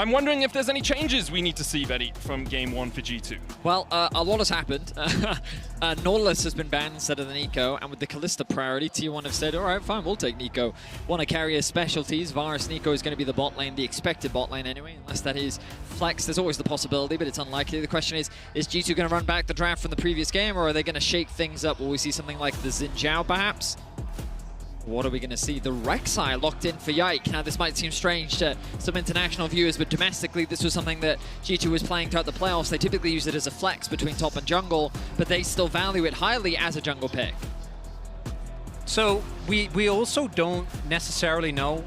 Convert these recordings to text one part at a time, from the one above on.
I'm wondering if there's any changes we need to see, Betty, from game 1 for G2. Well, a lot has happened. Nautilus has been banned instead of the Nico, and with the Kalista priority, T1 have said, all right, fine, we'll take Nico. Want to carry his specialties. Varus Nico is going to be the bot lane, the expected bot lane anyway, unless that is Flex. There's always the possibility, but it's unlikely. The question is G2 going to run back the draft from the previous game, or are they going to shake things up? Will we see something like the Xin Zhao, perhaps? What are we going to see? The Rek'Sai locked in for Yike. Now, this might seem strange to some international viewers, but domestically, this was something that G2 was playing throughout the playoffs. They typically use it as a flex between top and jungle, but they still value it highly as a jungle pick. So we also don't necessarily know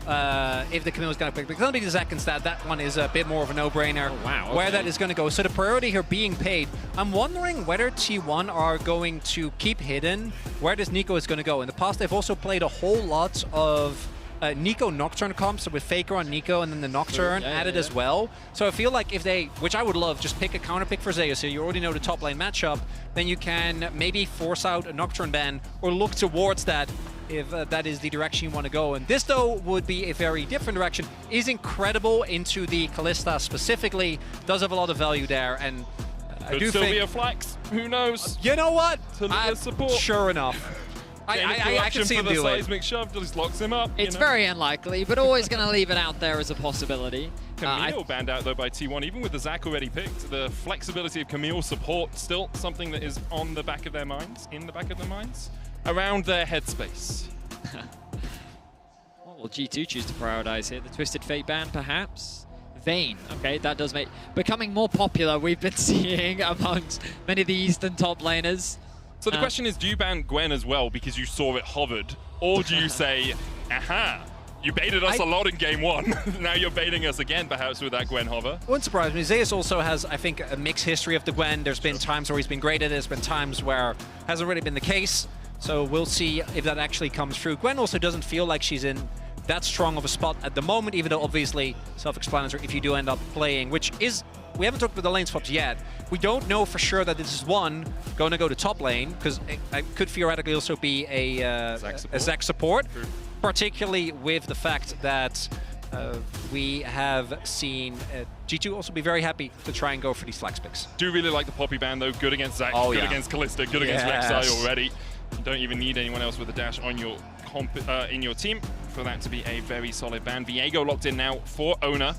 if the Camille is going to pick, because only the seconds that one is a bit more of a no-brainer. Oh, wow, okay. Where that is going to go. So the priority here being paid. I'm wondering whether T1 are going to keep hidden where this Nico is going to go. In the past, they've also played a whole lot of Nico Nocturne comps, so with Faker on Nico and then the Nocturne added as well. So I feel like if they, which I would love, just pick a counter pick for Zeus, so you already know the top lane matchup, then you can maybe force out a Nocturne ban or look towards that if that is the direction you want to go. And this, though, would be a very different direction. Is incredible into the Kalista specifically, does have a lot of value there, and I do still think... be a flex, who knows? You know what? Support. Sure enough. I can see him do it. Seismic shove just locks him up. It's very unlikely, but always going to leave it out there as a possibility. Camille banned out though by T1, even with the Zac already picked. The flexibility of Camille support still something that is on the back of their minds, around their headspace. What will G2 choose to prioritize here? The Twisted Fate ban, perhaps? Vayne, okay, that does make... Becoming more popular, we've been seeing amongst many of the Eastern top laners. So the question is, do you ban Gwen as well because you saw it hovered? Or do you say, aha, you baited us a lot in game 1, now you're baiting us again perhaps with that Gwen hover? Wouldn't surprise me. Zeus also has, I think, a mixed history of the Gwen. There's been times where he's been great at it, there's been times where it hasn't really been the case. So we'll see if that actually comes through. Gwen also doesn't feel like she's in that strong of a spot at the moment, even though obviously self-explanatory if you do end up playing, which is... We haven't talked about the lane swaps yet. We don't know for sure that this is one going to go to top lane, because it could theoretically also be a Zac support, particularly with the fact that we have seen G2 also be very happy to try and go for these flex picks. Do really like the Poppy ban though. Good against Zac, good against Kalista, good against Rek'Sai already. You don't even need anyone else with a dash on your in your team for that to be a very solid ban. Viego locked in now for Owner,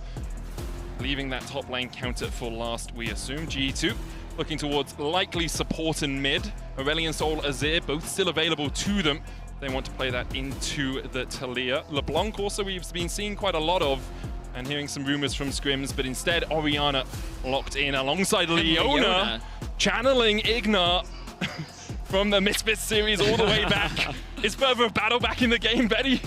leaving that top lane counter for last, we assume. G2 looking towards likely support and mid. Aurelion Sol, Azir, both still available to them. They want to play that into the Talia. LeBlanc also we've been seeing quite a lot of, and hearing some rumors from Scrims, but instead Orianna locked in alongside Leona, channeling Ignar from the Misfits series all the way back. Is further a battle back in the game, Betty?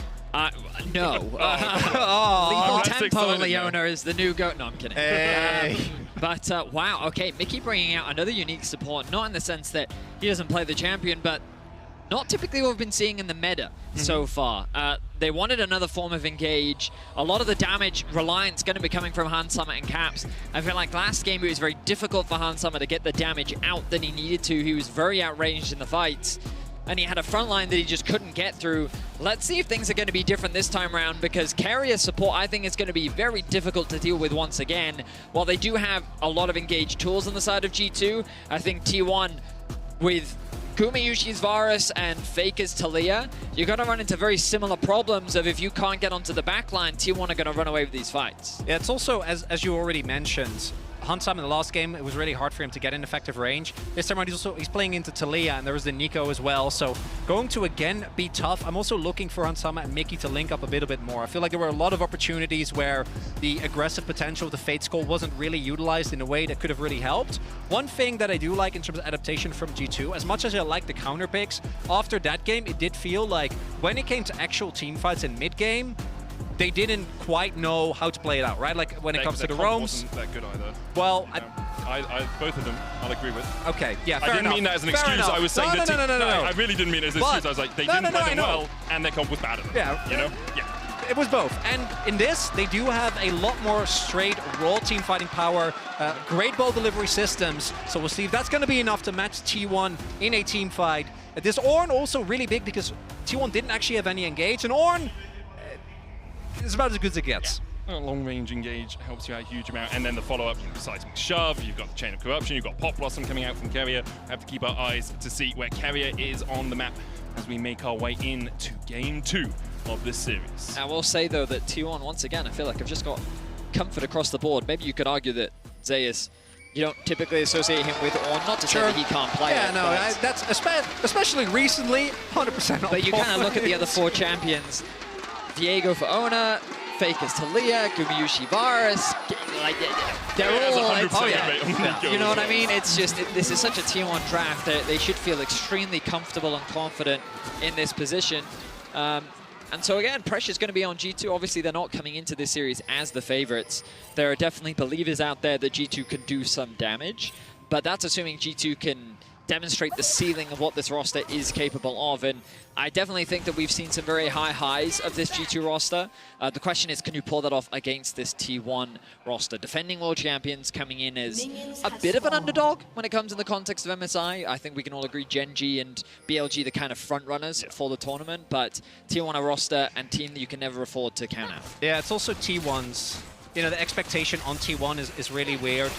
No. Lethal Tempo Leona is the new goat. No, I'm kidding. Hey. But wow, okay, Mickey bringing out another unique support, not in the sense that he doesn't play the champion, but not typically what we've been seeing in the meta so far. They wanted another form of engage. A lot of the damage reliance going to be coming from Hans Summit and Caps. I feel like last game it was very difficult for Hans Summit to get the damage out that he needed to. He was very outranged in the fights, and he had a front line that he just couldn't get through. Let's see if things are going to be different this time around, because carrier support I think is going to be very difficult to deal with once again. While they do have a lot of engaged tools on the side of G2, I think T1 with Gumayushi's Varus and Faker's Talia, you're going to run into very similar problems of if you can't get onto the backline, T1 are going to run away with these fights. Yeah, it's also, as you already mentioned, Hansam in the last game, it was really hard for him to get in effective range. This time around, he's playing into Talia, and there was the Nico as well. So going to, again, be tough. I'm also looking for Hansama and Mickey to link up a bit more. I feel like there were a lot of opportunities where the aggressive potential of the Fate Skull wasn't really utilized in a way that could have really helped. One thing that I do like in terms of adaptation from G2, as much as I like the counter picks, after that game, it did feel like when it came to actual team fights in mid-game, they didn't quite know how to play it out, right? Like when it comes to the roams. Wasn't that good either. Well, both of them, I'll agree with. Okay, yeah, fair enough. I didn't mean that as an excuse. I was saying no, I really didn't mean it as an excuse. I was like, they didn't play them well, and their comp was bad at them. Yeah, you know, it was both. And in this, they do have a lot more straight raw team fighting power, great ball delivery systems. So we'll see if that's going to be enough to match T1 in a team fight. This Ornn also really big because T1 didn't actually have any engage, and Ornn is about as good as it gets. long-range engage helps you out a huge amount, and then the follow-up, seismic shove, you've got the chain of corruption, you've got Pop Blossom coming out from Keria. We have to keep our eyes to see where Keria is on the map as we make our way into Game 2 of this series. I will say, though, that T1, once again, I feel like I've just got comfort across the board. Maybe you could argue that Zeus, you don't typically associate him with Ornn, not to say that he can't play it. No, that's especially recently, 100% on But you point. kind of look at the other 4 champions. Viego for Ona, Faker's Talia, Gumayushi Varus, like, they're all like, oh yeah. You know what I mean? It's just, this is such a T1 draft that they should feel extremely comfortable and confident in this position. And so again, pressure's going to be on G2. Obviously, they're not coming into this series as the favorites. There are definitely believers out there that G2 can do some damage, but that's assuming G2 can demonstrate the ceiling of what this roster is capable of. And I definitely think that we've seen some very high highs of this G2 roster. The question is, can you pull that off against this T1 roster? Defending world champions coming in as a bit of an underdog when it comes in the context of MSI. I think we can all agree Gen.G and BLG the kind of front runners for the tournament, but T1 a roster and team that you can never afford to count out. Yeah, it's also T1's, you know, the expectation on T1 is really weird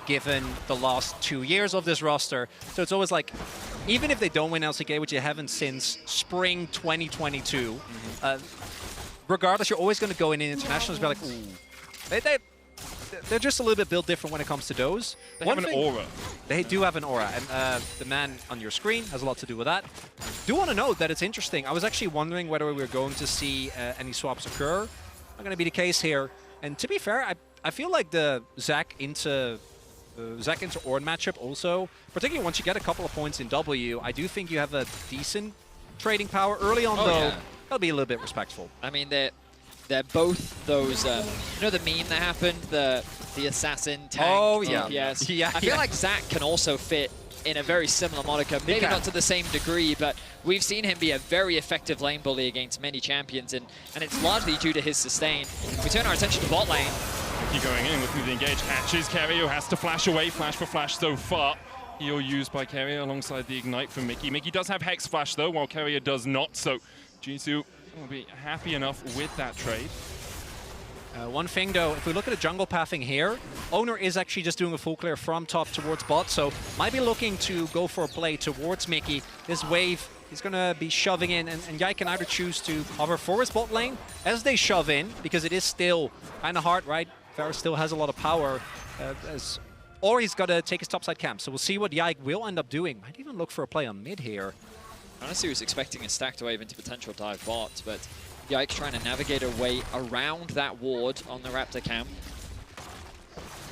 given the last 2 years of this roster. So it's always like, even if they don't win LCK, which they haven't since spring 2022, regardless, you're always going to go in internationals and be like, ooh. They're just a little bit built different when it comes to those. They have an aura. They do have an aura, and the man on your screen has a lot to do with that. Do want to note that it's interesting. I was actually wondering whether we were going to see any swaps occur. Not going to be the case here. And to be fair, I feel like the Zac into Ornn matchup also, particularly once you get a couple of points in W, I do think you have a decent trading power early on, though. Yeah. That'll be a little bit respectful. I mean, they're both those, you know the meme that happened, the assassin tank DPS? Yeah, I feel like Zac can also fit in a very similar moniker, maybe not to the same degree, but we've seen him be a very effective lane bully against many champions, and it's largely due to his sustain. If we turn our attention to bot lane, Keep going in, looking to engage. Catches Keria, who has to flash away. Flash for flash so far. Heal used by Keria alongside the Ignite from Mickey. Mickey does have Hex Flash though, while Keria does not, so G2 will be happy enough with that trade. One thing though, if we look at the jungle pathing here, Owner is actually just doing a full clear from top towards bot, so might be looking to go for a play towards Mickey. This wave, he's going to be shoving in, and Yike can either choose to cover for his bot lane as they shove in, because it is still kind of hard, right? Varus still has a lot of power, or he's got to take his topside camp. So we'll see what Yike will end up doing. Might even look for a play on mid here. Honestly, was expecting a stacked wave into potential dive bot, but Yike trying to navigate a way around that ward on the Raptor camp.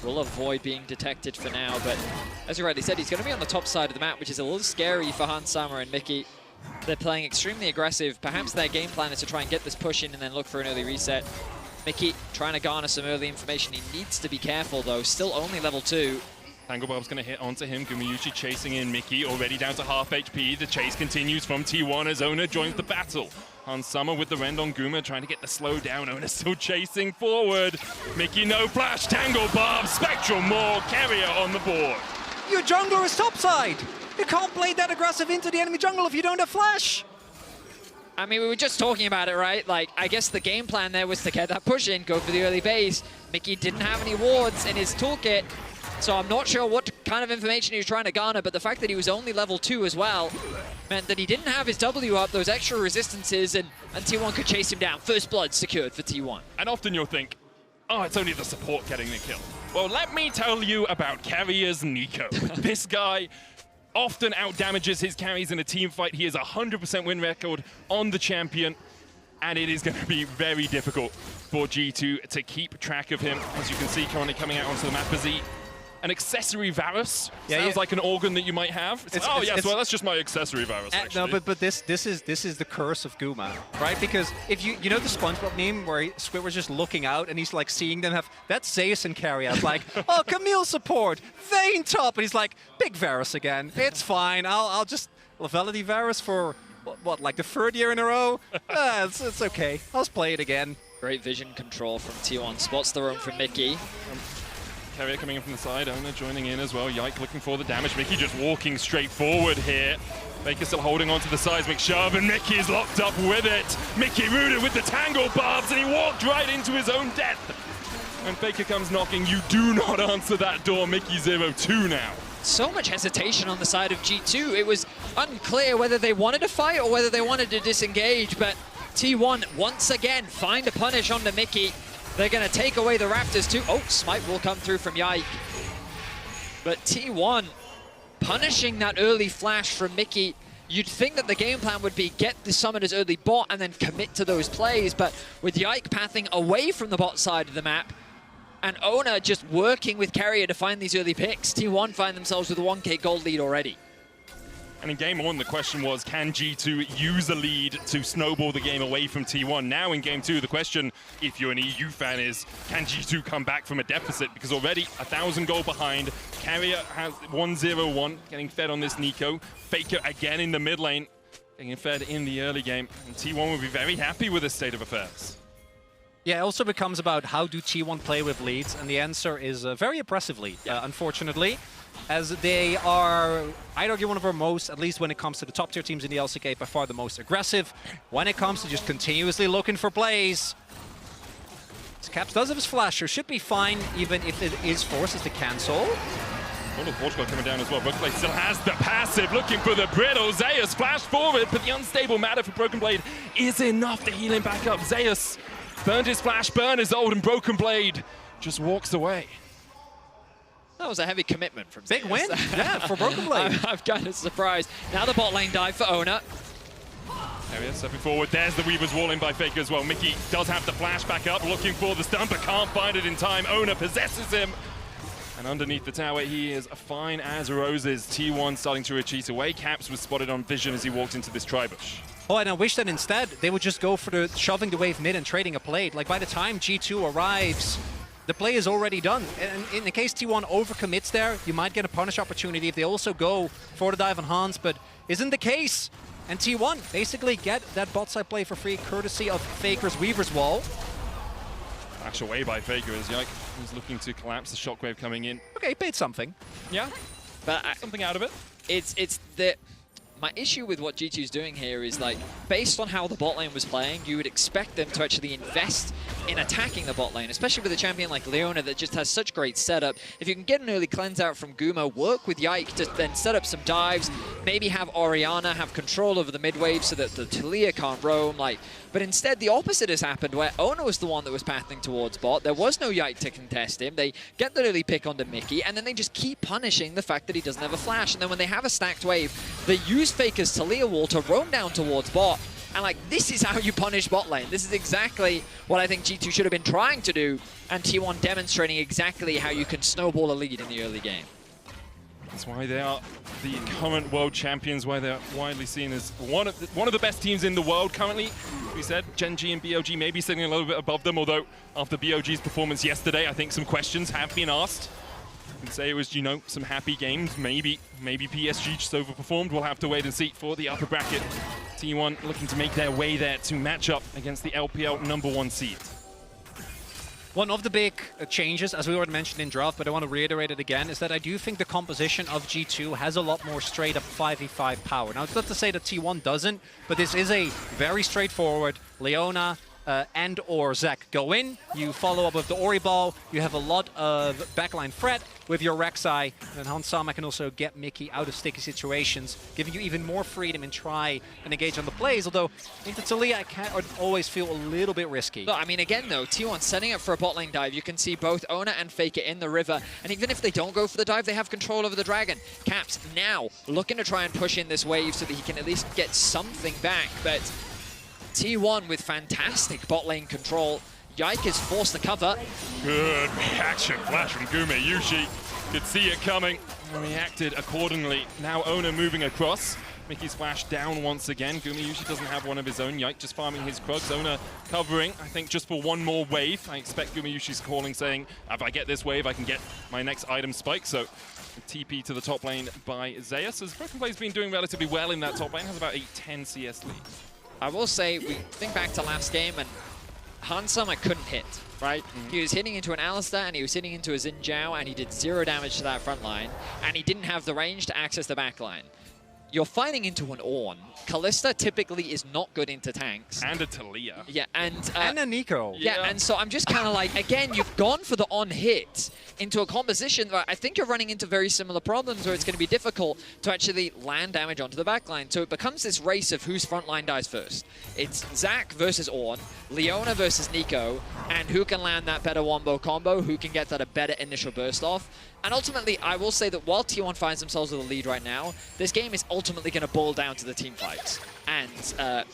Will avoid being detected for now, but as you rightly said, he's going to be on the top side of the map, which is a little scary for Hans Sama and Mickey. They're playing extremely aggressive. Perhaps their game plan is to try and get this push in and then look for an early reset. Mickey trying to garner some early information. He needs to be careful, though. Still only level 2. Tangle Barb's going to hit onto him. Gumayushi chasing in Mickey, already down to half HP. The chase continues from T1 as Ona joins the battle. Hans Sama with the rend on Guma, trying to get the slow down. Ona still chasing forward. Mickey, no flash. Tangle Barb, Spectral Maw, Keria on the board. Your jungler is topside. You can't play that aggressive into the enemy jungle if you don't have flash. I mean, we were just talking about it, right? Like, I guess the game plan there was to get that push in, go for the early base. Mickey didn't have any wards in his toolkit, so I'm not sure what kind of information he was trying to garner, but the fact that he was only level 2 as well meant that he didn't have his W up, those extra resistances, and T1 could chase him down. First blood secured for T1. And often you'll think, oh, it's only the support getting the kill. Well, let me tell you about Keria's Nico. This guy often outdamages his carries in a team fight. He has a 100% win record on the champion, and it is going to be very difficult for G2 to keep track of him. As you can see, currently coming out onto the map, is he an accessory Varus? Sounds like an organ that you might have. Well, that's just my accessory Varus, actually. No, but this is the curse of Guma, right? Because if you know the SpongeBob meme where Squidward's just looking out and he's like seeing them have, that's Zeus and Keria. Like, oh, Camille support, Vayne top, and he's like, big Varus again. It's fine. I'll just Levelity Varus for what, like the 3rd year in a row? It's okay. I'll just play it again. Great vision control from T1. Spots the roam from Mickey. Keria coming in from the side, Ona joining in as well. Yike looking for the damage. Mickey just walking straight forward here. Baker still holding on to the seismic shove, and Mickey is locked up with it. Mickey rooted with the tangle barbs, and he walked right into his own death. When Faker comes knocking, you do not answer that door. Mickey 0-2 now. So much hesitation on the side of G2. It was unclear whether they wanted to fight or whether they wanted to disengage, but T1 once again find a punish onto Mickey. They're going to take away the Raptors too. Oh, Smite will come through from Yike. But T1 punishing that early flash from Mickey. You'd think that the game plan would be get the Summoners early bot and then commit to those plays, but with Yike pathing away from the bot side of the map, and Ona just working with Carrier to find these early picks, T1 find themselves with a 1K gold lead already. And in game 1, the question was, can G2 use a lead to snowball the game away from T1? Now in game 2, the question, if you're an EU fan, is can G2 come back from a deficit? Because already 1,000 gold behind. Carrier has 1-0-1, getting fed on this Nico. Faker again in the mid lane, getting fed in the early game. And T1 will be very happy with this state of affairs. Yeah, it also becomes about how do T1 play with leads, and the answer is very oppressively, unfortunately. As they are, I'd argue, one of our most, at least when it comes to the top tier teams in the LCK, by far the most aggressive. When it comes to just continuously looking for plays, Caps does have his flasher, should be fine, even if it is forces to cancel. One of Portugal coming down as well. Broken Blade still has the passive, looking for the brittle. Zeus flash forward, but the unstable matter for Broken Blade is enough to heal him back up. Zeus burned his flash, burned his ult, and Broken Blade just walks away. That was a heavy commitment from Big Zeus. win, yeah, for Broken Blade. I'm kind of surprised. Now the bot lane dive for Ona. There he is, stepping forward. There's the Weaver's wall in by Faker as well. Mickey does have the flash back up, looking for the stun, but can't find it in time. Ona possesses him. And underneath the tower, he is fine as roses. T1 starting to retreat away. Caps was spotted on vision as he walked into this tri-bush. Oh, and I wish that instead they would just go for the shoving the wave mid and trading a plate. Like, by the time G2 arrives, the play is already done. And in the case T1 overcommits there, you might get a punish opportunity if they also go for the dive on Hans, but isn't the case. And T1 basically get that bot side play for free, courtesy of Faker's Weaver's wall. Flash away by Faker as Yike was looking to collapse the shockwave coming in. Okay, paid something. Yeah, But something out of it. it's the... My issue with what G2's doing here is, like, based on how the bot lane was playing, you would expect them to actually invest in attacking the bot lane, especially with a champion like Leona that just has such great setup. If you can get an early cleanse out from Guma, work with Yike to then set up some dives, maybe have Orianna have control over the mid wave so that the Talia can't roam, like. But instead, the opposite has happened, where Ona was the one that was pathing towards bot. There was no Yike to contest him. They get the early pick onto Mickey, and then they just keep punishing the fact that he doesn't have a flash. And then when they have a stacked wave, they use Faker's Talia wall to roam down towards bot. And, like, this is how you punish bot lane. This is exactly what I think G2 should have been trying to do, and T1 demonstrating exactly how you can snowball a lead in the early game. That's why they are the current world champions, why they're widely seen as one of the best teams in the world currently. We said Gen G and BOG maybe sitting a little bit above them, although after BOG's performance yesterday, I think some questions have been asked. You can say it was, you know, some happy games. Maybe PSG just overperformed. We'll have to wait and see for the upper bracket. T1 looking to make their way there to match up against the LPL #1 seed. One of the big changes, as we already mentioned in draft, but I want to reiterate it again, is that I do think the composition of G2 has a lot more straight-up 5v5 power. Now, it's not to say that T1 doesn't, but this is a very straightforward Leona and or Zac go in, you follow up with the Ori Ball, you have a lot of backline threat with your Rek'Sai, and Hans Sama can also get Mickey out of sticky situations, giving you even more freedom and try and engage on the plays, although into Talia I always feel a little bit risky. Look, I mean, again though, T1 setting up for a bot lane dive, you can see both Ona and Faker in the river, and even if they don't go for the dive, they have control over the dragon. Caps now looking to try and push in this wave so that he can at least get something back, but T1 with fantastic bot lane control. Yike is forced to cover. Good reaction flash from Gumayushi. Could see it coming and reacted accordingly. Now Ona moving across. Mickey's flash down once again. Gumayushi doesn't have one of his own. Yike just farming his Krugs. Ona covering, I think, just for one more wave. I expect Gumayushi's calling saying, if I get this wave, I can get my next item spike. So TP to the top lane by Zeus. As Broken Blade's been doing relatively well in that top lane, has about a 10 CS lead. I will say, we think back to last game, and Hans Sama couldn't hit, right? He was hitting into an Alistar, and he was hitting into a Xin Zhao, and he did 0 damage to that front line, and he didn't have the range to access the back line. you're fighting into an Ornn. Kalista typically is not good into tanks. And a Talia. Yeah, and a Nico. Yeah, and so I'm just kind of like, again, you've gone for the on-hit into a composition that I think you're running into very similar problems where it's going to be difficult to actually land damage onto the backline. So it becomes this race of whose frontline dies first. It's Zac versus Ornn, Leona versus Nico, and who can land that better wombo combo, who can get that a better initial burst off. And ultimately, I will say that while T1 finds themselves with a lead right now, this game is ultimately going to boil down to the team fights. And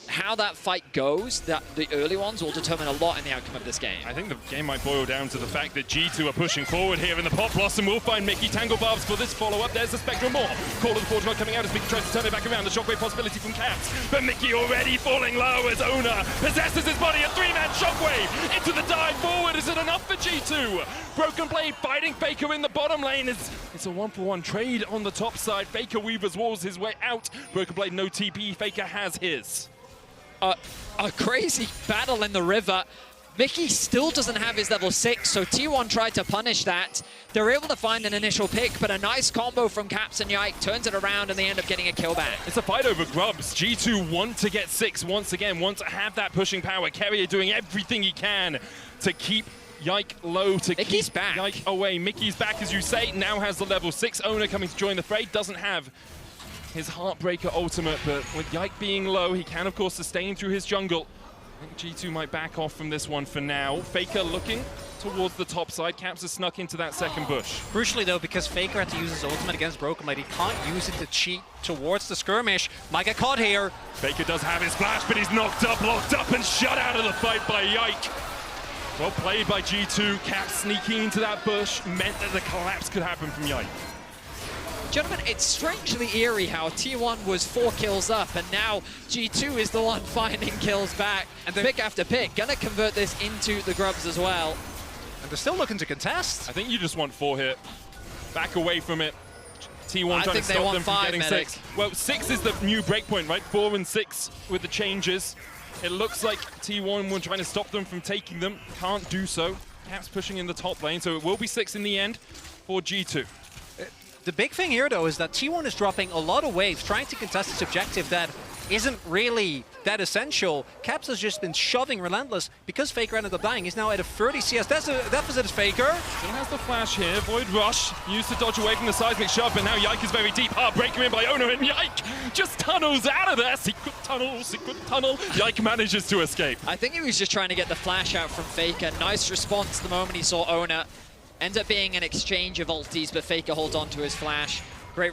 how that fight goes, the early ones will determine a lot in the outcome of this game. I think the game might boil down to the fact that G2 are pushing forward here in the Pop Blossom. We'll find Mickey Tangle Barbs for this follow-up. There's the Spectrum more. Call of the Forge coming out as Mickey tries to turn it back around. The shockwave possibility from Caps. But Mickey already falling low as Ona possesses his body. A three-man shockwave into the dive forward. Is it enough for G2? Broken Blade fighting Faker in the bottom lane. It's a one-for-one trade on the top side. Faker weavers walls his way out. Broken Blade no TP. Faker has his. A crazy battle in the river. Mickey still doesn't have his level 6, so T1 tried to punish that. They're able to find an initial pick, but a nice combo from Caps and Yike turns it around and they end up getting a kill back. It's a fight over grubs. G2 want to get 6 once again, want to have that pushing power. Carrier doing everything he can to keep Yike low, to Mickey's keep back. Yike away. Mickey's back, as you say, now has the level 6 owner coming to join the fray. Doesn't have his Heartbreaker ultimate, but with Yike being low, he can, of course, sustain through his jungle. I think G2 might back off from this one for now. Faker looking towards the top side. Caps has snuck into that second bush. Crucially, though, because Faker had to use his ultimate against Broken Blade, he can't use it to cheat towards the skirmish. Might get caught here. Faker does have his flash, but he's knocked up, locked up, and shut out of the fight by Yike. Well played by G2. Caps sneaking into that bush meant that the collapse could happen from Yike. Gentlemen, it's strangely eerie how T1 was 4 kills up, and now G2 is the one finding kills back. And pick after pick, gonna convert this into the grubs as well. And they're still looking to contest. I think you just want 4 hit. Back away from it. T1 trying to stop them from getting medic. 6. Well, 6 is the new breakpoint, right? 4 and 6 with the changes. It looks like T1 were trying to stop them from taking them. Can't do so. Caps pushing in the top lane, so it will be 6 in the end for G2. The big thing here, though, is that T1 is dropping a lot of waves, trying to contest this objective that isn't really that essential. Caps has just been shoving relentless because Faker ended up dying. He's now at a 30 CS deficit. Is Faker. Still has the flash here. Void Rush used to dodge away from the seismic shove, but now Yike is very deep. Heartbreaker in by Ono, and Yike just tunnels out of there. Secret tunnel. Yike manages to escape. I think he was just trying to get the flash out from Faker. Nice response the moment he saw Ona. Ends up being an exchange of ultis, but Faker holds on to his flash. Great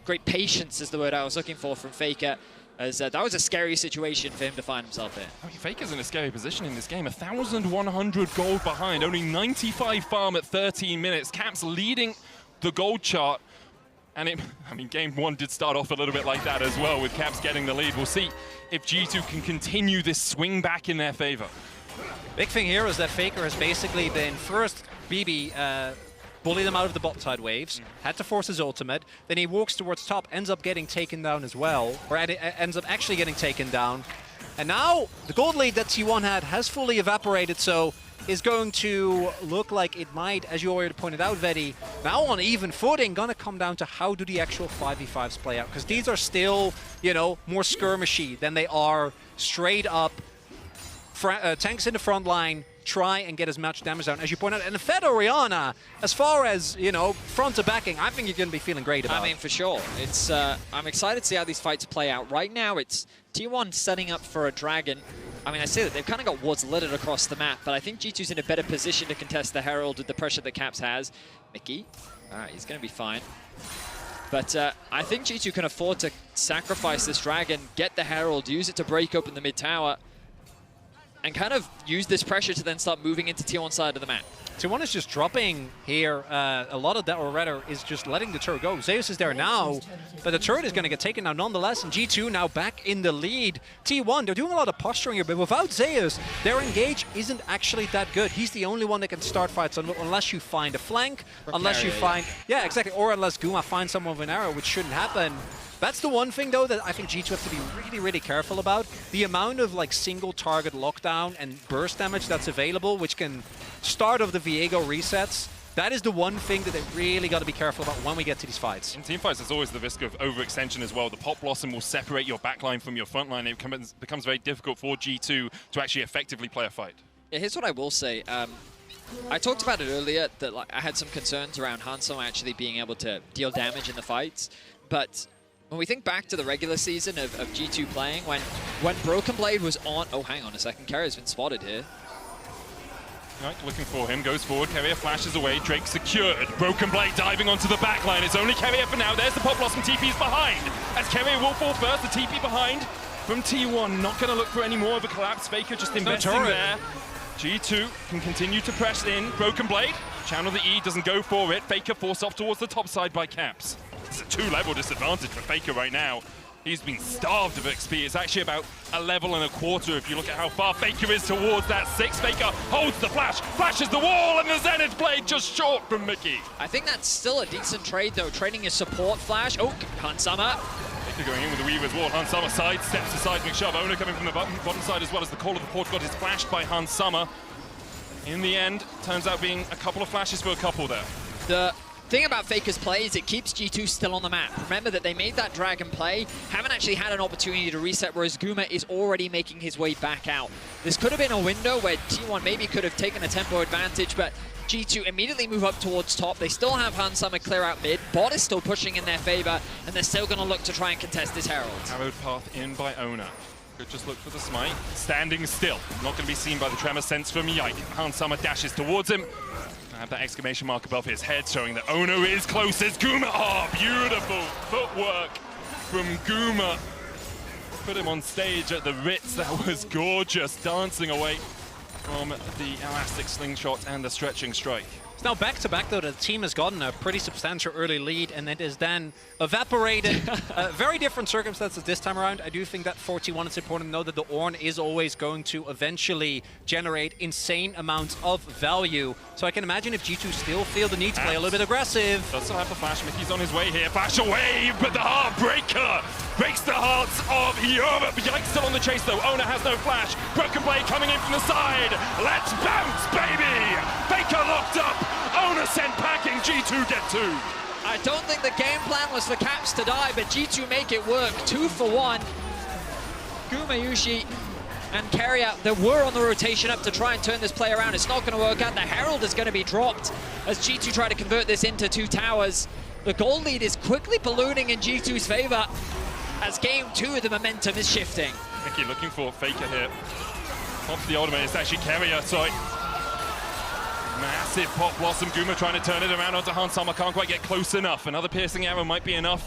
great patience is the word I was looking for from Faker, as that was a scary situation for him to find himself in. I mean, Faker's in a scary position in this game. 1,100 gold behind, only 95 farm at 13 minutes. Caps leading the gold chart. And game 1 did start off a little bit like that as well, with Caps getting the lead. We'll see if G2 can continue this swing back in their favor. Big thing here is that Faker has basically been first BB bully them out of the bot side waves, had to force his ultimate, then he walks towards top, ends up getting taken down as well, or ends up actually getting taken down. And now the gold lead that T1 had has fully evaporated, so is going to look like it might, as you already pointed out, Vedi, now on even footing, gonna come down to how do the actual 5v5s play out, because these are still, you know, more skirmishy than they are straight up tanks in the front line, try and get as much damage down as you point out. And Fed Oriana, as far as, you know, front to backing, I think you're going to be feeling great about. I mean, for sure. It's I'm excited to see how these fights play out. Right now, it's T1 setting up for a dragon. I mean, I say that they've kind of got wards littered across the map, but I think G2's in a better position to contest the Herald with the pressure that Caps has. Mickey, all right, he's going to be fine. But I think G2 can afford to sacrifice this dragon, get the Herald, use it to break open the mid tower, and kind of use this pressure to then start moving into T1 side of the map. T1 is just dropping here. A lot of that, or rather, is just letting the turret go. Zeus is there now, but the turret is going to get taken now nonetheless, and G2 now back in the lead. T1, they're doing a lot of posturing here, but without Zeus, their engage isn't actually that good. He's the only one that can start fights unless you find a flank, unless you find... Yeah, exactly, or unless Guma finds someone with an arrow, which shouldn't happen. That's the one thing, though, that I think G2 have to be really, really careful about. The amount of, like, single target lockdown and burst damage that's available, which can start off the Viego resets, That is the one thing that they really got to be careful about when we get to these fights. In team fights, there's always the risk of overextension as well. The Pop Blossom will separate your backline from your front line. It becomes very difficult for G2 to actually effectively play a fight. Yeah, here's what I will say. I talked about it earlier that like I had some concerns around Handsome actually being able to deal damage in the fights, but when we think back to the regular season of G2 playing, when Broken Blade was on... Oh, hang on a second. Carrier's been spotted here. Right, looking for him, goes forward, Carrier flashes away, Drake secured. Broken Blade diving onto the back line. It's only Carrier for now. There's the Pop Blossom, TP's behind. As Carrier will fall first, the TP behind from T1. Not going to look for any more of a collapse. Faker just investing there. G2 can continue to press in. Broken Blade, channel the E, doesn't go for it. Faker forced off towards the top side by Caps. It's a 2-level disadvantage for Faker right now. He's been starved of XP. It's actually about a level and a quarter if you look at how far Faker is towards that 6. Faker holds the flash, flashes the wall, and the Zenith Blade just short from Mickey. I think that's still a decent trade, though, trading his support flash. Oh, Hansama. Faker going in with the Weaver's Wall. Hansama side steps aside, McShove. Owner coming from the bottom side as well as the Call of the Port God is flashed by Hansama. In the end, turns out being a couple of flashes for a couple there. The thing about Faker's play is it keeps G2 still on the map. Remember that they made that Dragon play, haven't actually had an opportunity to reset, whereas Guma is already making his way back out. This could have been a window where T1 maybe could have taken a tempo advantage, but G2 immediately move up towards top. They still have Hansama clear out mid. Bot is still pushing in their favor, and they're still going to look to try and contest this Herald. Arrowed path in by Owner. Could just look for the smite. Standing still. Not going to be seen by the tremor sense from Yike. Hansama dashes towards him. Have that exclamation mark above his head showing that Ono is closest. Guma, oh, beautiful footwork from Guma. Put him on stage at the Ritz. That was gorgeous, dancing away from the elastic slingshot and the stretching strike. It's now back-to-back, though. The team has gotten a pretty substantial early lead, and it is then evaporated. Very different circumstances this time around. I do think that for T1 it's important to know that the Ornn is always going to eventually generate insane amounts of value. So I can imagine if G2 still feel the need to play a little bit aggressive. Does still have the flash. Mickey's on his way here. Flash away, but the Heartbreaker breaks the hearts of Europe. Yike's still on the chase, though. Owner has no flash. Broken Blade coming in from the side. Let's bounce, baby! Faker locked up. Owner sent packing. G2 get 2. I don't think the game plan was for Caps to die, but G2 make it work. 2 for 1. Gumayushi and Carrier that were on the rotation up to try and turn this play around. It's not going to work out. The Herald is going to be dropped as G2 try to convert this into 2 towers. The gold lead is quickly ballooning in G2's favor as game 2, the momentum is shifting. Mickey looking for Faker here. Pops the ultimate. It's actually Carrier, sorry. Massive Pop Blossom. Guma trying to turn it around onto Hansama. Can't quite get close enough. Another piercing arrow might be enough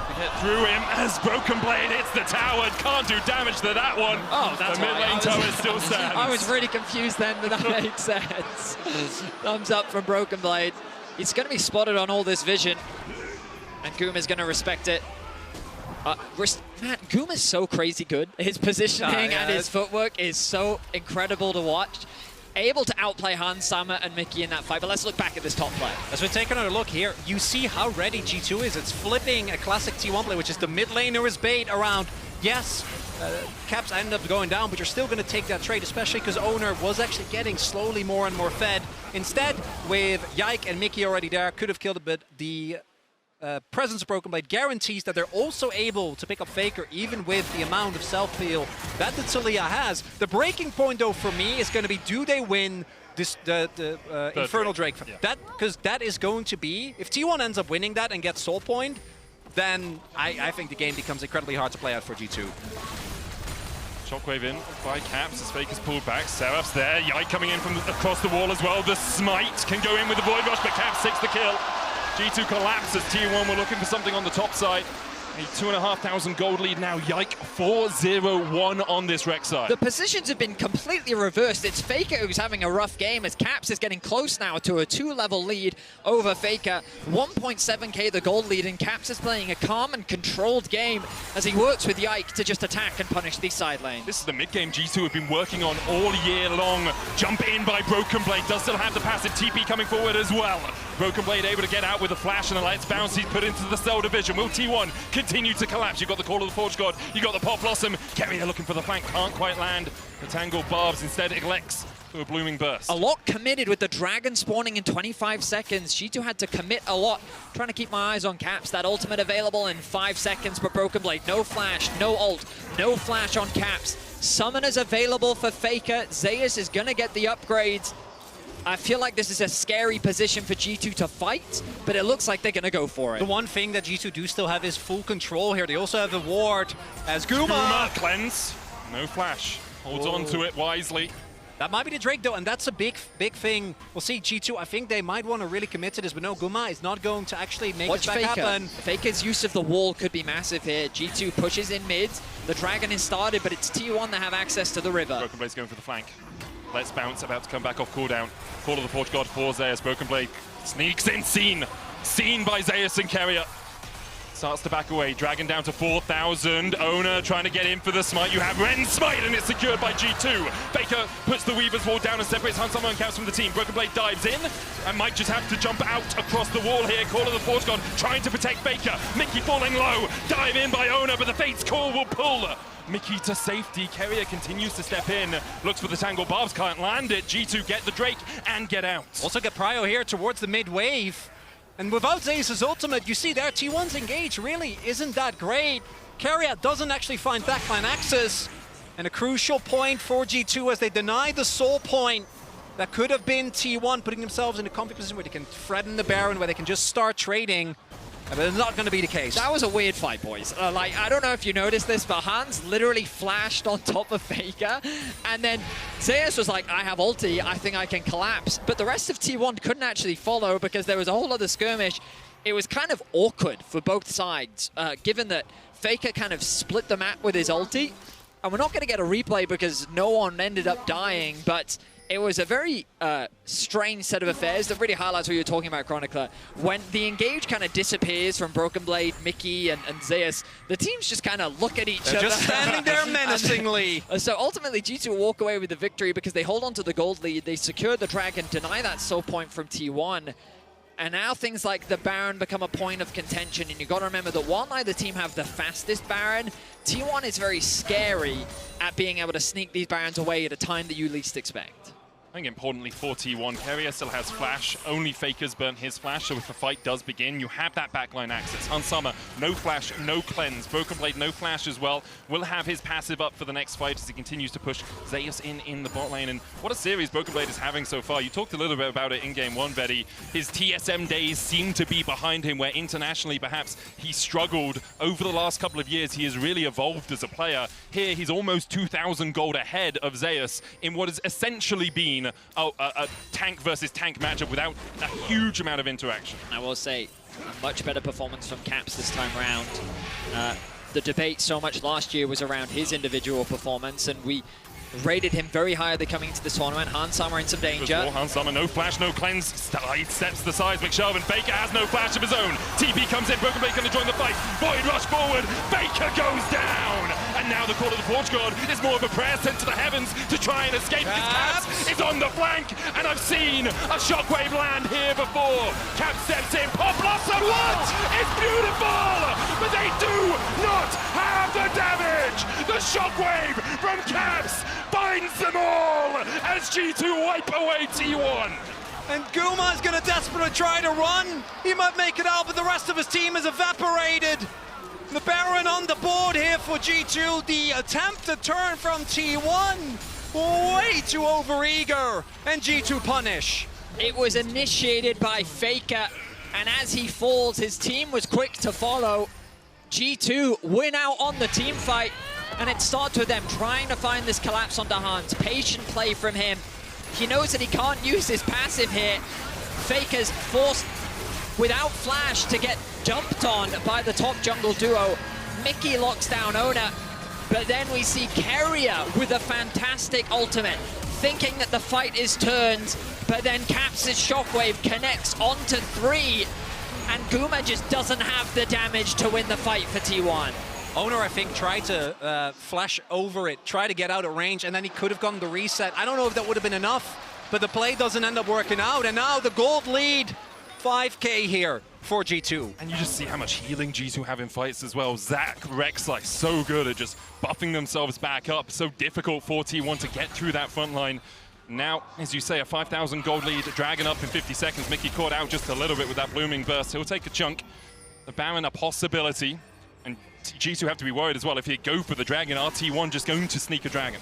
to get through him as Broken Blade hits the tower. Can't do damage to that one. Oh, that's the mid lane tower still stands. I was really confused then, but that made sense. Thumbs up from Broken Blade. He's going to be spotted on all this vision, and Guma's going to respect it. Man, Guma's so crazy good. His positioning and his footwork is so incredible to watch. Able to outplay Hansama and Mickey in that fight, but let's look back at this top play. As we take another look here, you see how ready G2 is. It's flipping a classic T1 play, which is the mid laner is bait around. Yes, Caps end up going down, but you're still going to take that trade, especially because Owner was actually getting slowly more and more fed. Instead, with Yike and Mickey already there, could have killed a bit. The presence of Broken Blade guarantees that they're also able to pick up Faker, even with the amount of self-heal that the Talia has. The breaking point, though, for me is going to be, do they win this the Infernal Drake? Yeah. Because that is going to be, if T1 ends up winning that and gets Soul Point, then I think the game becomes incredibly hard to play out for G2. Shockwave in by Caps as Faker's pulled back. Seraph's there. Yike coming in from across the wall as well. The smite can go in with the Void Rush, but Caps takes the kill. G2 collapses. T1 were looking for something on the top side. A 2,500 gold lead now. Yike 4-0-1 on this Rek'Sai. The positions have been completely reversed. It's Faker who's having a rough game as Caps is getting close now to a 2-level lead over Faker. 1.7k the gold lead, and Caps is playing a calm and controlled game as he works with Yike to just attack and punish the side lane. This is the mid-game G2 have been working on all year long. Jump in by Broken Blade. Does still have the passive TP coming forward as well. Broken Blade able to get out with a flash and a Let's Bounce. He's put into the cell division. Will T1 continue to collapse? You've got the Call of the Forge God. You've got the Pop Blossom. Carrier looking for the flank. Can't quite land. The tangled barbs. Instead, it elects to a blooming burst. A lot committed with the dragon spawning in 25 seconds. G2 had to commit a lot. Trying to keep my eyes on Caps. That ultimate available in 5 seconds, but Broken Blade, no flash, no ult, no flash on Caps. Summoners available for Faker. Zeus is gonna get the upgrades. I feel like this is a scary position for G2 to fight, but it looks like they're going to go for it. The one thing that G2 do still have is full control here. They also have the ward as Guma. Cleanse. No flash. Holds on to it wisely. That might be the Drake though, and that's a big thing. We'll see G2, I think they might want to really commit to this, but no, Guma is not going to actually make this back happen. Faker's use of the wall could be massive here. G2 pushes in mid. The Dragon is started, but it's T1 that have access to the river. Broken Blade's going for the flank. Let's bounce, about to come back off cooldown. Call of the Forge God for Zeus. Broken Blade sneaks in, seen by Zeus and Carrier. Starts to back away, Dragon down to 4,000. Owner trying to get in for the smite. You have Ren's smite, and it's secured by G2. Faker puts the Weaver's wall down and separates Hansama and Caps from the team. Broken Blade dives in, and might just have to jump out across the wall here. Call of the Forge God trying to protect Faker. Mickey falling low, dive in by Owner, but the Fate's Call will pull Mickey to safety. Carrier continues to step in, looks for the tangle. Barbs can't land it. G2 get the Drake and get out. Also get Prio here towards the mid wave. And without Zeus' ultimate, you see there, T1's engage really isn't that great. Carrier doesn't actually find backline access. And a crucial point for G2 as they deny the soul point. That could have been T1 putting themselves in a comfy position where they can threaten the Baron, where they can just start trading. But it's not going to be the case. That was a weird fight, boys. Like, I don't know if you noticed this, but Hans literally flashed on top of Faker, and then Zeus was like, I have ulti, I think I can collapse. But the rest of T1 couldn't actually follow because there was a whole other skirmish. It was kind of awkward for both sides, given that Faker kind of split the map with his ulti. And we're not going to get a replay because no one ended up dying, but it was a very strange set of affairs that really highlights what you're talking about, Chronicler. When the engage kind of disappears from Broken Blade, Mickey, and Zeus, the teams just kind of look at each other. Just standing there menacingly. So ultimately, G2 walk away with the victory because they hold on to the gold lead. They secure the Dragon, deny that soul point from T1. And now things like the Baron become a point of contention. And you've got to remember that while neither team have the fastest Baron, T1 is very scary at being able to sneak these Barons away at a time that you least expect. I think importantly for T1, Carrier still has flash. Only Faker's burnt his flash, so if the fight does begin, you have that backline access. Hansama, no flash, no cleanse. Broken Blade, no flash as well. Will have his passive up for the next fight as he continues to push Zeus in the bot lane. And what a series Broken Blade is having so far. You talked a little bit about it in Game 1, Vedi. His TSM days seem to be behind him, where internationally perhaps he struggled. Over the last couple of years, he has really evolved as a player. Here, he's almost 2,000 gold ahead of Zeus in what has essentially been a tank versus tank matchup without a huge amount of interaction. I will say, a much better performance from Caps this time round. The debate so much last year was around his individual performance, and we rated him very highly coming into this tournament. Hansama in some danger. Hansama, no flash, no cleanse. He steps the sides. McShelvin, Faker has no flash of his own. TP comes in, Broken Blade going to join the fight. Void rush forward, Faker goes down. And now the Call of the Forge God is more of a prayer sent to the heavens to try and escape. Caps is on the flank, and I've seen a shockwave land here before. Cap steps in, Pop Blossom, what? It's beautiful, but they do not have the damage. The shockwave from Caps finds them all as G2 wipe away T1. And Guma is going to desperately try to run. He might make it out, but the rest of his team is evaporated. The Baron on the board here for G2. The attempt to turn from T1. Way too overeager. And G2 punish. It was initiated by Faker, and as he falls, his team was quick to follow. G2 win out on the team fight, and it starts with them trying to find this collapse onto Hans. Patient play from him. He knows that he can't use his passive here. Faker's forced without flash to get jumped on by the top jungle duo. Mickey locks down Owner, but then we see Carrier with a fantastic ultimate, thinking that the fight is turned, but then Caps' shockwave connects onto 3, and Guma just doesn't have the damage to win the fight for T1. Owner, I think, tried to flash over it, try to get out of range, and then he could have gotten the reset. I don't know if that would have been enough, but the play doesn't end up working out, and now the gold lead, 5K here for G2. And you just see how much healing G2 have in fights as well. Zach, Rek'Sai, so good at just buffing themselves back up. So difficult for T1 to get through that front line. Now, as you say, a 5,000 gold lead, Dragon up in 50 seconds. Mickey caught out just a little bit with that blooming burst. He'll take a chunk. The Baron a possibility, and G2 have to be worried as well. If he go for the Dragon, RT1 just going to sneak a Baron.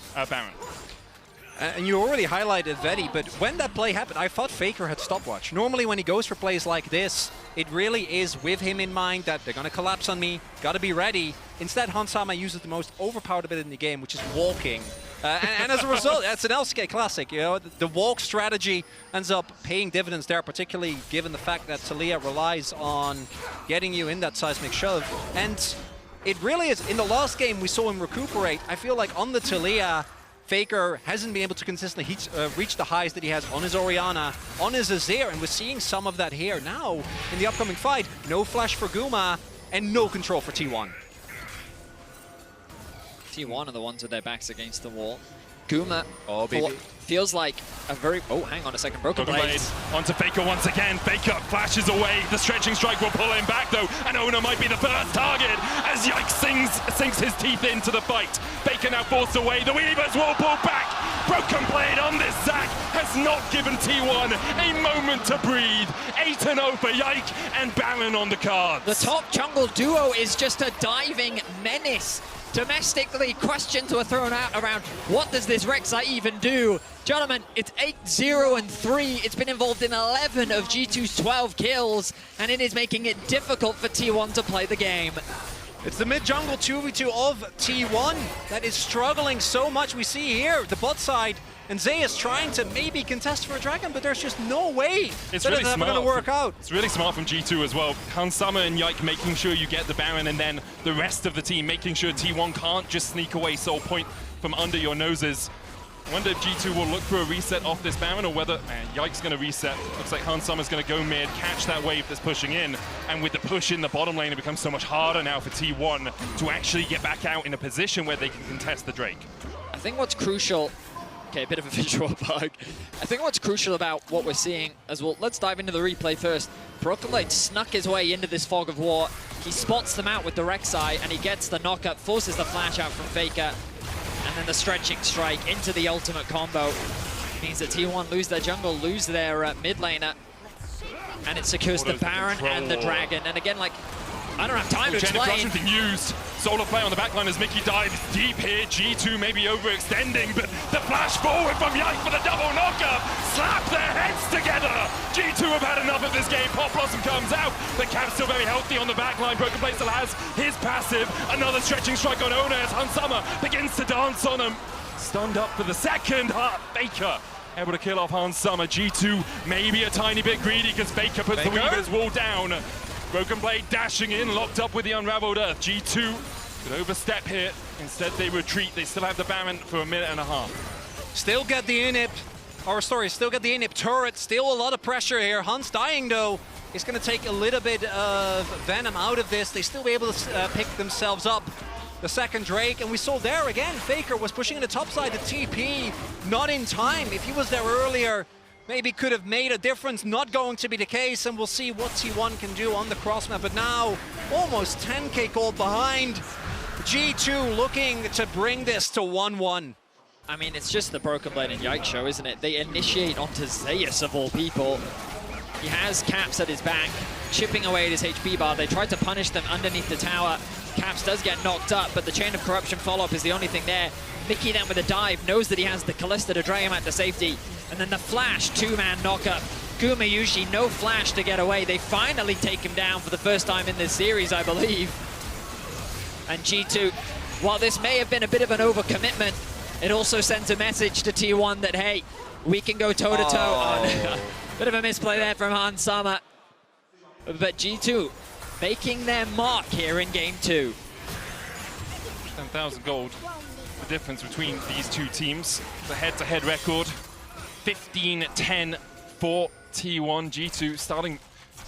And you already highlighted Vedi, but when that play happened, I thought Faker had stopwatch. Normally when he goes for plays like this, it really is with him in mind that they're going to collapse on me, got to be ready. Instead, Hansama uses the most overpowered ability in the game, which is walking. And as a result, that's an LCK classic. You know, the walk strategy ends up paying dividends there, particularly given the fact that Talia relies on getting you in that seismic shove. And it really is, in the last game we saw him recuperate. I feel like on the Talia, Faker hasn't been able to consistently reach the highs that he has on his Orianna, on his Azir, and we're seeing some of that here now in the upcoming fight. No flash for Guma, and no control for T1. T1 are the ones with their backs against the wall. Guma feels like a very... Oh, hang on a second. Broken Blade. Onto Faker once again. Faker flashes away. The stretching strike will pull him back, though. And Ona might be the first target as Yikes sinks his teeth into the fight. Faker now forced away. The Weavers will pull back. Broken Blade on this Zac has not given T1 a moment to breathe. 8-0 for Yike and Baron on the cards. The top jungle duo is just a diving menace. Domestically, questions were thrown out around what does this Rek'Sai even do? Gentlemen, it's 8-0-3. It's been involved in 11 of G2's 12 kills, and it is making it difficult for T1 to play the game. It's the mid-jungle 2v2 of T1 that is struggling so much. We see here the bot side, and Zeus trying to maybe contest for a Dragon, but there's just no way it's that really it's going to work out. It's really smart from G2 as well. Hansama and Yike making sure you get the Baron, and then the rest of the team making sure T1 can't just sneak away Soul Point from under your noses. I wonder if G2 will look for a reset off this Baron, or whether Yike's going to reset. Looks like Hansama's going to go mid, catch that wave that's pushing in, and with the push in the bottom lane, it becomes so much harder now for T1 to actually get back out in a position where they can contest the Drake. I think what's crucial... Okay, a bit of a visual bug. I think what's crucial about what we're seeing as well, let's dive into the replay first. Broken Blade snuck his way into this fog of war. He spots them out with the Rek'Sai, and he gets the knockup, forces the flash out from Faker, and then the stretching strike into the ultimate combo. Means that T1 lose their jungle, lose their mid laner, and it secures the Baron and the Dragon. And again, like, I don't have time to explain. Being used. Solo play on the backline as Mickey dives deep here. G2 maybe overextending, but the flash forward from Yike for the double knockup. Slap their heads together. G2 have had enough of this game. Pop Blossom comes out. The Cap's still very healthy on the backline. Broken Blade still has his passive. Another stretching strike on Ona as Hansama begins to dance on him. Stunned up for the second. Faker able to kill off Hansama. G2 maybe a tiny bit greedy because Faker puts the Weaver's wall down. Broken Blade dashing in, locked up with the Unraveled Earth. G2 could overstep here. Instead, they retreat. They still have the Baron for a minute and a half. Still get the inhib, still get the inhib turret. Still a lot of pressure here. Hunt's dying, though. It's going to take a little bit of venom out of this. They still be able to pick themselves up the second Drake. And we saw there again, Faker was pushing in the top side. The TP, not in time. If he was there earlier, maybe could have made a difference. Not going to be the case, and we'll see what T1 can do on the cross map. But now, almost 10k gold behind. G2 looking to bring this to 1-1. I mean, it's just the Broken Blade and Yike show, isn't it? They initiate onto Zeus, of all people. He has Caps at his back, chipping away at his HP bar. They tried to punish them underneath the tower. Caps does get knocked up, but the Chain of Corruption follow-up is the only thing there. Mickey then with a dive, knows that he has the Kalista to drag him out to safety. And then the flash, two-man knockup. Guma usually no flash to get away. They finally take him down for the first time in this series, I believe. And G2, while this may have been a bit of an overcommitment, it also sends a message to T1 that, hey, we can go toe-to-toe. Oh. Bit of a misplay there from Hansama. But G2 making their mark here in game 2. 10,000 gold. The difference between these two teams. The head-to-head record. 15-10 for T1. G2 starting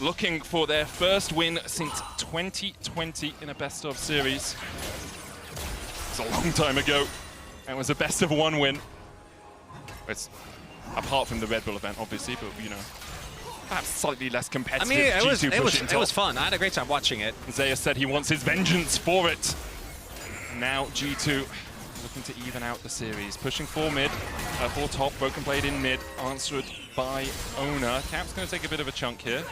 looking for their first win since 2020 in a best-of series. It's a long time ago. It was a best-of-1 win. It's apart from the Red Bull event, obviously, but you know, perhaps slightly less competitive. I mean, it was fun. I had a great time watching it. Zeus said he wants his vengeance for it. Now G2 looking to even out the series. Pushing for top, Broken Blade in mid, answered by Ona. Cap's going to take a bit of a chunk here.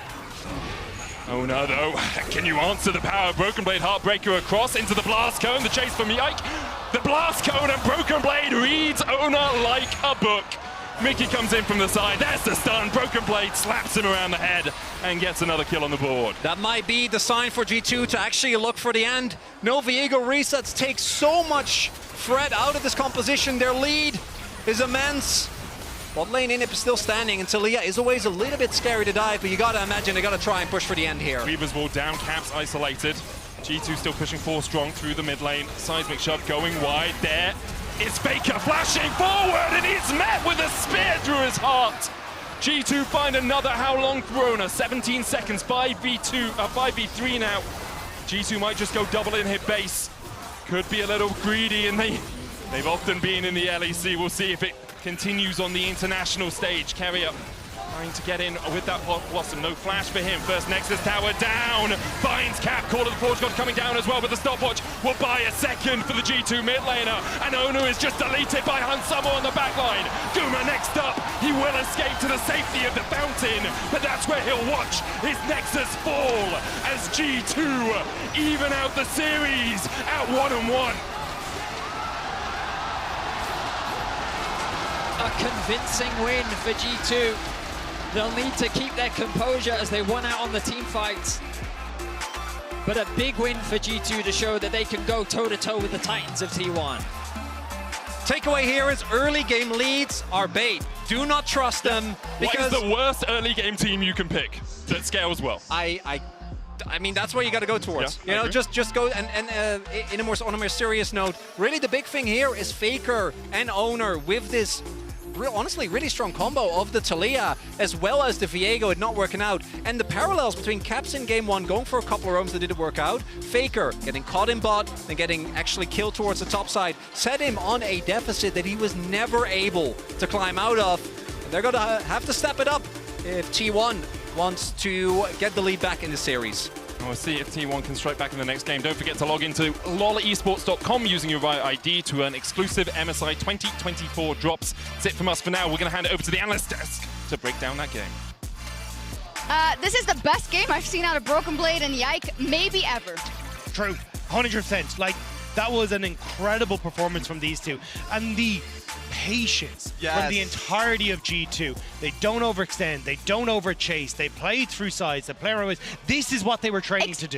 Ona, though, can you answer the power of Broken Blade Heartbreaker across into the Blast Cone? The chase from Yike. The Blast Cone and Broken Blade reads Ona like a book. Mickey comes in from the side. There's the stun. Broken Blade slaps him around the head and gets another kill on the board. That might be the sign for G2 to actually look for the end. No Viego resets take so much threat out of this composition. Their lead is immense. Bot lane Inip is still standing, and Taliyah is always a little bit scary to dive, but you gotta imagine they gotta try and push for the end here. Weaver's wall down, Caps isolated. G2 still pushing 4 strong through the mid lane. Seismic shove going wide. There is Faker flashing forward, and he's met with a spear through his heart. G2 find another How Long Corona. 17 seconds, 5v3 now. G2 might just go double in hit base. Could be a little greedy, and they've often been in the LEC. We'll see if it continues on the international stage. Carrier trying to get in with that Blossom. No flash for him. First Nexus tower down. Finds Cap. Call of the Forge God coming down as well with the stopwatch. Will buy a second for the G2 mid laner. And Onu is just deleted by Hansamo on the backline. Guma next up. He will escape to the safety of the fountain. But that's where he'll watch his Nexus fall as G2 even out the series at 1-1. A convincing win for G2. They'll need to keep their composure as they won out on the team fights. But a big win for G2 to show that they can go toe-to-toe with the Titans of T1. Takeaway here is early game leads are bait. Do not trust them. Because what is the worst early game team you can pick that scales well? I mean, that's what you got to go towards. Yeah, you know, just go and on a more serious note, really the big thing here is Faker and Owner with this honestly really strong combo of the Taliyah as well as the Viego not working out, and the parallels between Caps in game 1 going for a couple of roams that didn't work out. Faker getting caught in bot and getting actually killed towards the top side set him on a deficit that he was never able to climb out of. And they're gonna have to step it up if T1 wants to get the lead back in the series. We'll see if T1 can strike back in the next game. Don't forget to log into lolesports.com using your right ID to earn exclusive MSI 2024 drops. That's it from us for now. We're going to hand it over to the analyst desk to break down that game. This is the best game I've seen out of Broken Blade and Yike, maybe ever. True, 100%. Like, that was an incredible performance from these two. And the patience from the entirety of G2. They don't overextend, they don't overchase, they play through sides, they play around. This is what they were training to do.